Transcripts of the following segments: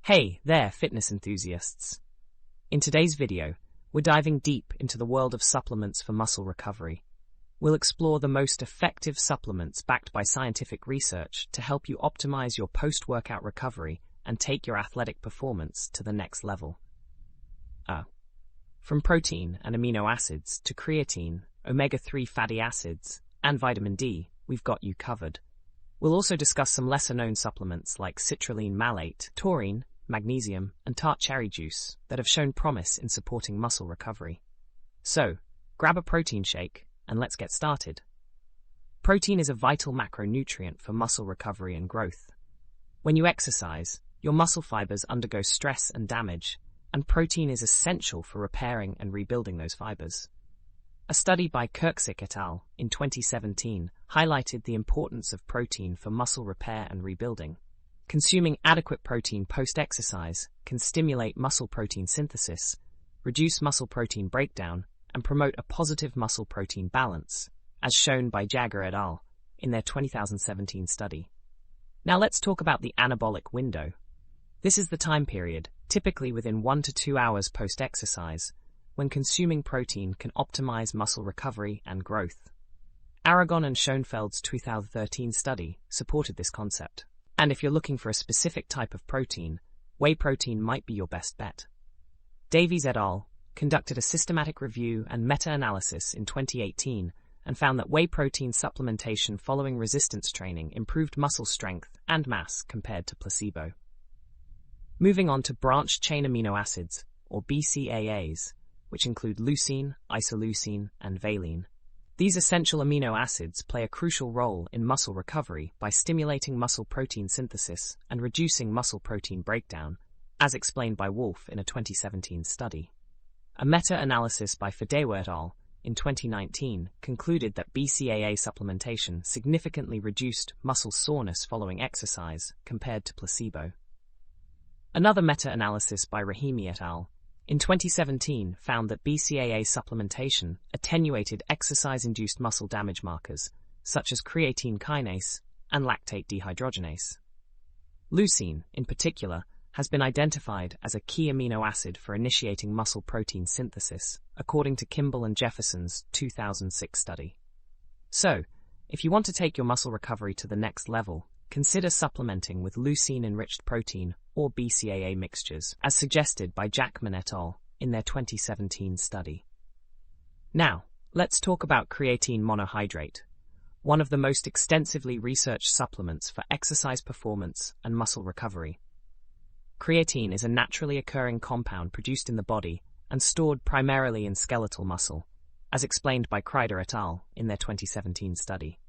Hey there, fitness enthusiasts. In today's video, we're diving deep into the world of supplements for muscle recovery. We'll explore the most effective supplements backed by scientific research to help you optimize your post-workout recovery and take your athletic performance to the next level. From protein and amino acids to creatine, omega-3 fatty acids, and vitamin D, we've got you covered. We'll also discuss some lesser-known supplements like citrulline malate, taurine, magnesium, and tart cherry juice that have shown promise in supporting muscle recovery. So, grab a protein shake and let's get started. Protein is a vital macronutrient for muscle recovery and growth. When you exercise, your muscle fibers undergo stress and damage, and protein is essential for repairing and rebuilding those fibers. A study by Kirksick et al. In 2017 highlighted the importance of protein for muscle repair and rebuilding. Consuming adequate protein post-exercise can stimulate muscle protein synthesis, reduce muscle protein breakdown, and promote a positive muscle protein balance, as shown by Jagger et al. In their 2017 study. Now let's talk about the anabolic window. This is the time period, typically within 1 to 2 hours post-exercise, when consuming protein can optimize muscle recovery and growth. Aragon and Schoenfeld's 2013 study supported this concept. And if you're looking for a specific type of protein, whey protein might be your best bet. Davies et al. Conducted a systematic review and meta-analysis in 2018 and found that whey protein supplementation following resistance training improved muscle strength and mass compared to placebo. Moving on to branched-chain amino acids, or BCAAs, which include leucine, isoleucine, and valine. These essential amino acids play a crucial role in muscle recovery by stimulating muscle protein synthesis and reducing muscle protein breakdown, as explained by Wolf in a 2017 study. A meta-analysis by Faddewa et al. In 2019 concluded that BCAA supplementation significantly reduced muscle soreness following exercise compared to placebo. Another meta-analysis by Rahimi et al. In 2017 found that BCAA supplementation attenuated exercise-induced muscle damage markers, such as creatine kinase and lactate dehydrogenase. Leucine, in particular, has been identified as a key amino acid for initiating muscle protein synthesis, according to Kimball and Jefferson's 2006 study. So, if you want to take your muscle recovery to the next level, consider supplementing with leucine-enriched protein or BCAA mixtures, as suggested by Jackman et al. In their 2017 study. Now, let's talk about creatine monohydrate, one of the most extensively researched supplements for exercise performance and muscle recovery. Creatine is a naturally occurring compound produced in the body and stored primarily in skeletal muscle, as explained by Kreider et al. In their 2017 study.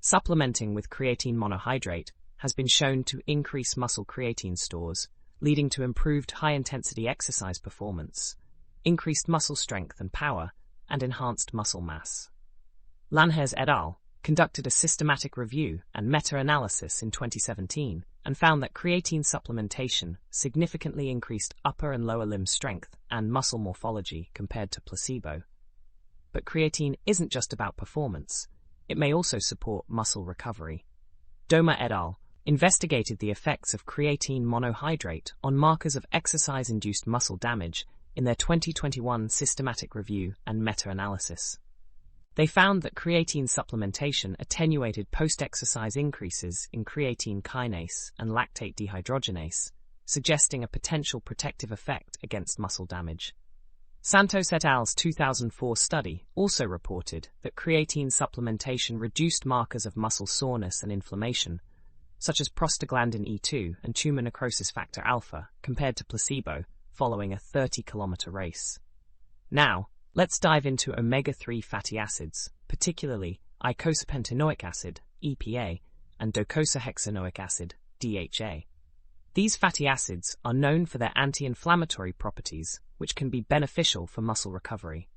Supplementing with creatine monohydrate has been shown to increase muscle creatine stores, leading to improved high-intensity exercise performance, increased muscle strength and power, and enhanced muscle mass. Lanhez et al. Conducted a systematic review and meta-analysis in 2017 and found that creatine supplementation significantly increased upper and lower limb strength and muscle morphology compared to placebo. But creatine isn't just about performance. It may also support muscle recovery. Doma et al. Investigated the effects of creatine monohydrate on markers of exercise-induced muscle damage in their 2021 systematic review and meta-analysis. They found that creatine supplementation attenuated post-exercise increases in creatine kinase and lactate dehydrogenase, suggesting a potential protective effect against muscle damage. Santos et al.'s 2004 study also reported that creatine supplementation reduced markers of muscle soreness and inflammation, such as prostaglandin E2 and tumor necrosis factor alpha, compared to placebo, following a 30-kilometer race. Now, let's dive into omega-3 fatty acids, particularly eicosapentaenoic acid, EPA, and docosahexaenoic acid, DHA. These fatty acids are known for their anti-inflammatory properties, which can be beneficial for muscle recovery.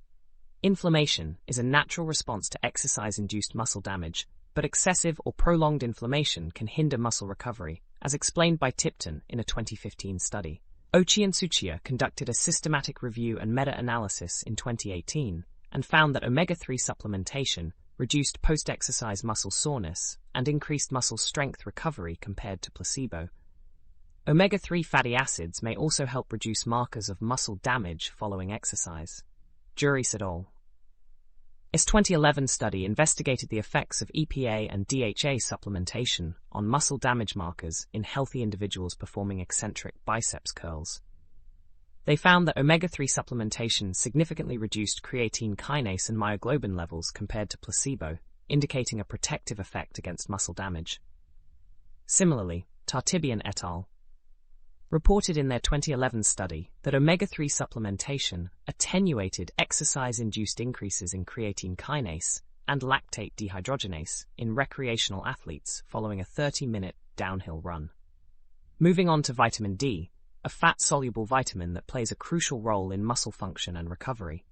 Inflammation is a natural response to exercise-induced muscle damage, but excessive or prolonged inflammation can hinder muscle recovery, as explained by Tipton in a 2015 study. Ochi and Tsuchiya conducted a systematic review and meta-analysis in 2018 and found that omega-3 supplementation reduced post-exercise muscle soreness and increased muscle strength recovery compared to placebo. Omega-3 fatty acids may also help reduce markers of muscle damage following exercise. Juris et al. Its 2011 study investigated the effects of EPA and DHA supplementation on muscle damage markers in healthy individuals performing eccentric biceps curls. They found that omega-3 supplementation significantly reduced creatine kinase and myoglobin levels compared to placebo, indicating a protective effect against muscle damage. Similarly, Tartibian et al. Reported in their 2011 study that omega-3 supplementation attenuated exercise-induced increases in creatine kinase and lactate dehydrogenase in recreational athletes following a 30-minute downhill run. Moving on to vitamin D, a fat-soluble vitamin that plays a crucial role in muscle function and recovery.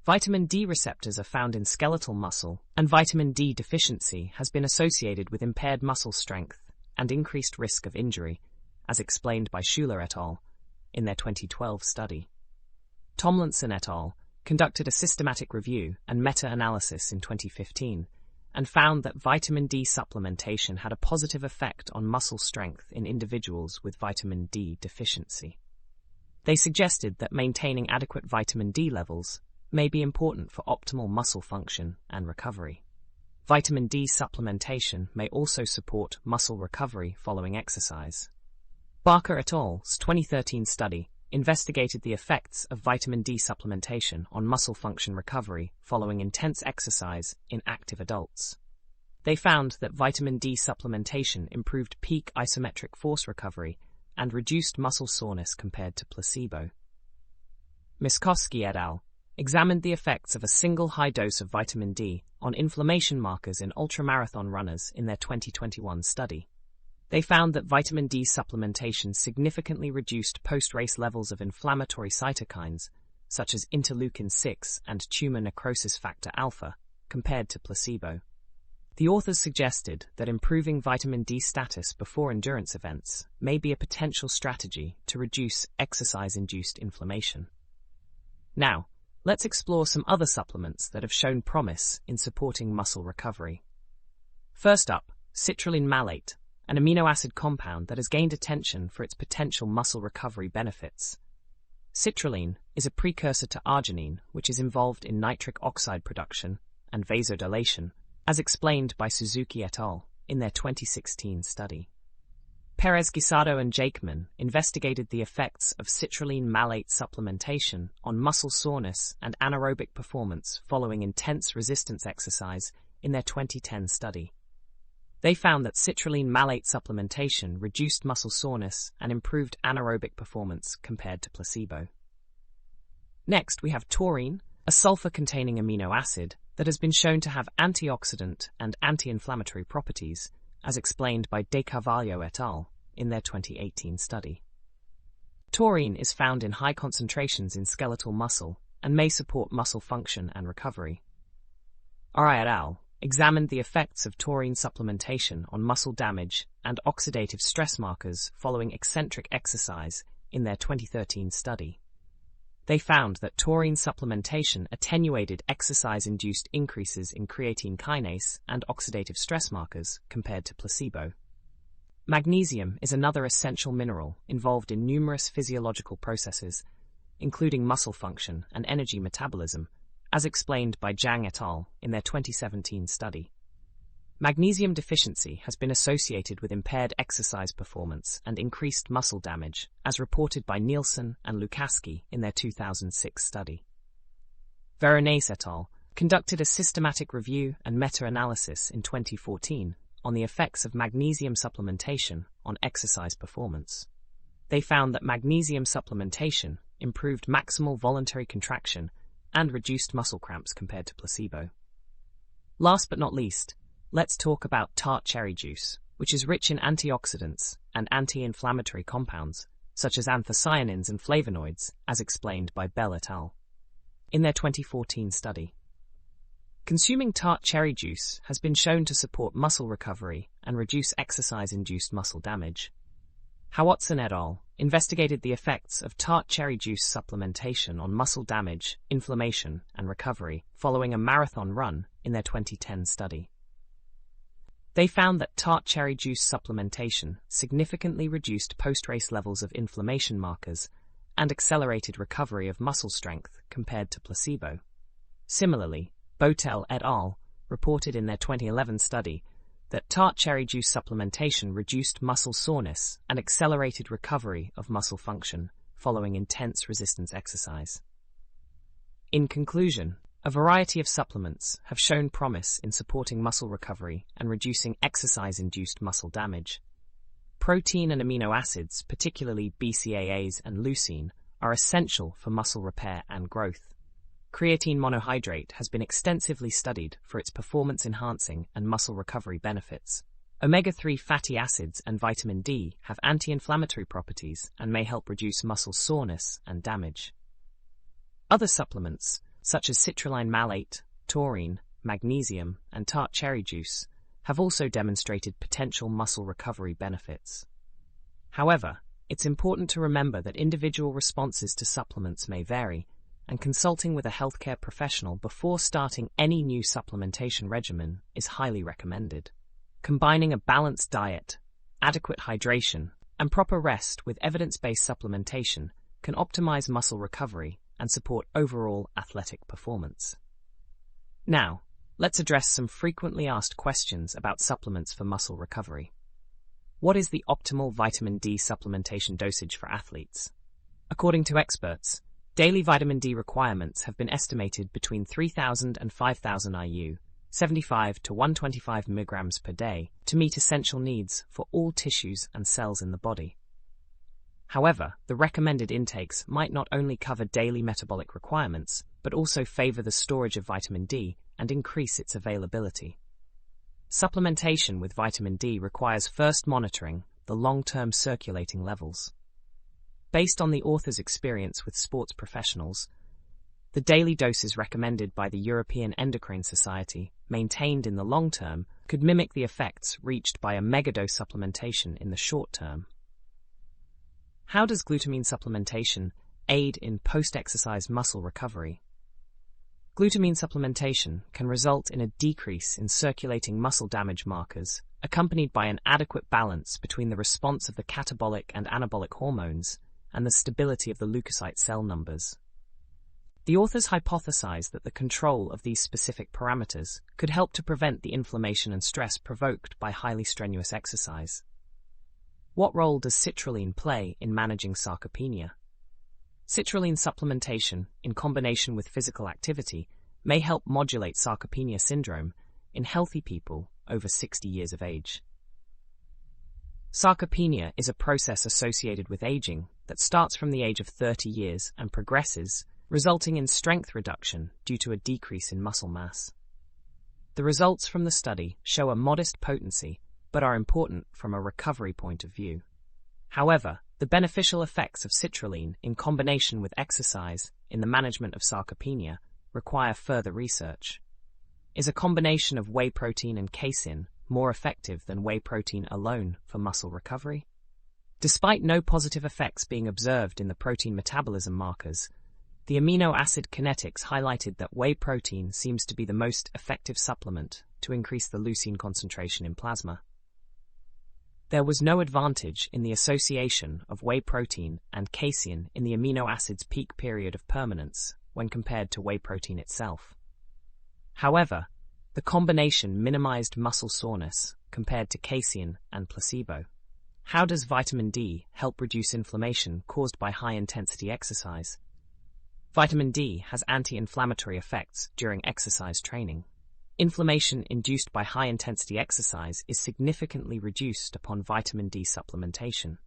Vitamin D receptors are found in skeletal muscle, and vitamin D deficiency has been associated with impaired muscle strength and increased risk of injury, as explained by Schuler et al. In their 2012 study. Tomlinson et al. Conducted a systematic review and meta-analysis in 2015 and found that vitamin D supplementation had a positive effect on muscle strength in individuals with vitamin D deficiency. They suggested that maintaining adequate vitamin D levels may be important for optimal muscle function and recovery. Vitamin D supplementation may also support muscle recovery following exercise. Barker et al.'s 2013 study investigated the effects of vitamin D supplementation on muscle function recovery following intense exercise in active adults. They found that vitamin D supplementation improved peak isometric force recovery and reduced muscle soreness compared to placebo. Miskowski et al. Examined the effects of a single high dose of vitamin D on inflammation markers in ultramarathon runners in their 2021 study. They found that vitamin D supplementation significantly reduced post-race levels of inflammatory cytokines, such as interleukin-6 and tumor necrosis factor alpha, compared to placebo. The authors suggested that improving vitamin D status before endurance events may be a potential strategy to reduce exercise-induced inflammation. Now, let's explore some other supplements that have shown promise in supporting muscle recovery. First up, citrulline malate, an amino acid compound that has gained attention for its potential muscle recovery benefits. Citrulline is a precursor to arginine, which is involved in nitric oxide production and vasodilation, as explained by Suzuki et al. In their 2016 study. Perez-Guisado and Jakeman investigated the effects of citrulline malate supplementation on muscle soreness and anaerobic performance following intense resistance exercise in their 2010 study. They found that citrulline malate supplementation reduced muscle soreness and improved anaerobic performance compared to placebo. Next, we have taurine, a sulfur-containing amino acid that has been shown to have antioxidant and anti-inflammatory properties, as explained by De Carvalho et al. In their 2018 study. Taurine is found in high concentrations in skeletal muscle and may support muscle function and recovery. Rai et al. Examined the effects of taurine supplementation on muscle damage and oxidative stress markers following eccentric exercise in their 2013 study. They found that taurine supplementation attenuated exercise-induced increases in creatine kinase and oxidative stress markers compared to placebo. Magnesium is another essential mineral involved in numerous physiological processes, including muscle function and energy metabolism, as explained by Zhang et al. In their 2017 study. Magnesium deficiency has been associated with impaired exercise performance and increased muscle damage, as reported by Nielsen and Lukaski in their 2006 study. Veronese et al. Conducted a systematic review and meta-analysis in 2014 on the effects of magnesium supplementation on exercise performance. They found that magnesium supplementation improved maximal voluntary contraction and reduced muscle cramps compared to placebo. Last but not least, let's talk about tart cherry juice, which is rich in antioxidants and anti-inflammatory compounds, such as anthocyanins and flavonoids, as explained by Bell et al. In their 2014 study. Consuming tart cherry juice has been shown to support muscle recovery and reduce exercise-induced muscle damage. Howatson et al. Investigated the effects of tart cherry juice supplementation on muscle damage, inflammation, and recovery following a marathon run in their 2010 study. They found that tart cherry juice supplementation significantly reduced post-race levels of inflammation markers and accelerated recovery of muscle strength compared to placebo. Similarly, Botel et al. Reported in their 2011 study that tart cherry juice supplementation reduced muscle soreness and accelerated recovery of muscle function following intense resistance exercise. In conclusion, a variety of supplements have shown promise in supporting muscle recovery and reducing exercise-induced muscle damage. Protein and amino acids, particularly BCAAs and leucine, are essential for muscle repair and growth. Creatine monohydrate has been extensively studied for its performance-enhancing and muscle recovery benefits. Omega-3 fatty acids and vitamin D have anti-inflammatory properties and may help reduce muscle soreness and damage. Other supplements, such as citrulline malate, taurine, magnesium, and tart cherry juice, have also demonstrated potential muscle recovery benefits. However, it's important to remember that individual responses to supplements may vary, and consulting with a healthcare professional before starting any new supplementation regimen is highly recommended. Combining a balanced diet, adequate hydration, and proper rest with evidence-based supplementation can optimize muscle recovery and support overall athletic performance. Now, let's address some frequently asked questions about supplements for muscle recovery. What is the optimal vitamin D supplementation dosage for athletes? According to experts, daily vitamin D requirements have been estimated between 3,000 and 5,000 IU, 75 to 125 mg per day, to meet essential needs for all tissues and cells in the body. However, the recommended intakes might not only cover daily metabolic requirements, but also favor the storage of vitamin D and increase its availability. Supplementation with vitamin D requires first monitoring the long-term circulating levels. Based on the author's experience with sports professionals, the daily doses recommended by the European Endocrine Society, maintained in the long term, could mimic the effects reached by a megadose supplementation in the short term. How does glutamine supplementation aid in post-exercise muscle recovery? Glutamine supplementation can result in a decrease in circulating muscle damage markers, accompanied by an adequate balance between the response of the catabolic and anabolic hormones and the stability of the leukocyte cell numbers. The authors hypothesized that the control of these specific parameters could help to prevent the inflammation and stress provoked by highly strenuous exercise. What role does citrulline play in managing sarcopenia? Citrulline supplementation, in combination with physical activity, may help modulate sarcopenia syndrome in healthy people over 60 years of age. Sarcopenia is a process associated with aging that starts from the age of 30 years and progresses, resulting in strength reduction due to a decrease in muscle mass. The results from the study show a modest potency, but are important from a recovery point of view. However, the beneficial effects of citrulline in combination with exercise in the management of sarcopenia require further research. Is a combination of whey protein and casein more effective than whey protein alone for muscle recovery? Despite no positive effects being observed in the protein metabolism markers, the amino acid kinetics highlighted that whey protein seems to be the most effective supplement to increase the leucine concentration in plasma. There was no advantage in the association of whey protein and casein in the amino acid's peak period of permanence when compared to whey protein itself. However, the combination minimized muscle soreness compared to casein and placebo. How does vitamin D help reduce inflammation caused by high-intensity exercise? Vitamin D has anti-inflammatory effects during exercise training. Inflammation induced by high-intensity exercise is significantly reduced upon vitamin D supplementation.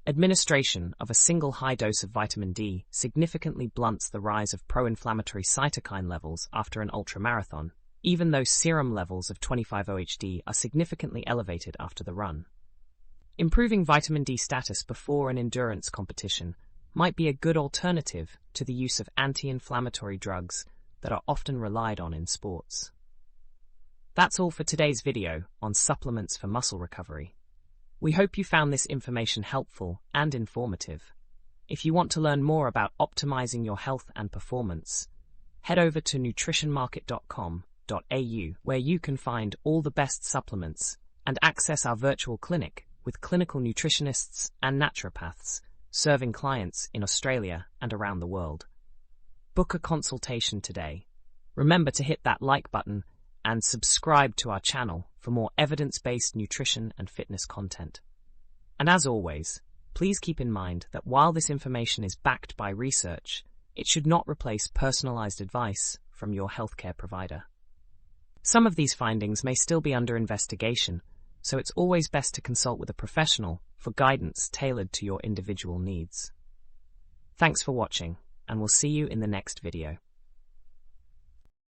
Administration of a single high dose of vitamin D significantly blunts the rise of pro-inflammatory cytokine levels after an ultramarathon, even though serum levels of 25-OHD are significantly elevated after the run. Improving vitamin D status before an endurance competition might be a good alternative to the use of anti-inflammatory drugs that are often relied on in sports. That's all for today's video on supplements for muscle recovery. We hope you found this information helpful and informative. If you want to learn more about optimizing your health and performance, head over to nutritionmarket.com.au, where you can find all the best supplements and access our virtual clinic with clinical nutritionists and naturopaths serving clients in Australia and around the world. Book a consultation today. Remember to hit that like button and subscribe to our channel for more evidence-based nutrition and fitness content. And as always, please keep in mind that while this information is backed by research, it should not replace personalized advice from your healthcare provider. Some of these findings may still be under investigation, so it's always best to consult with a professional for guidance tailored to your individual needs. Thanks for watching, and we'll see you in the next video.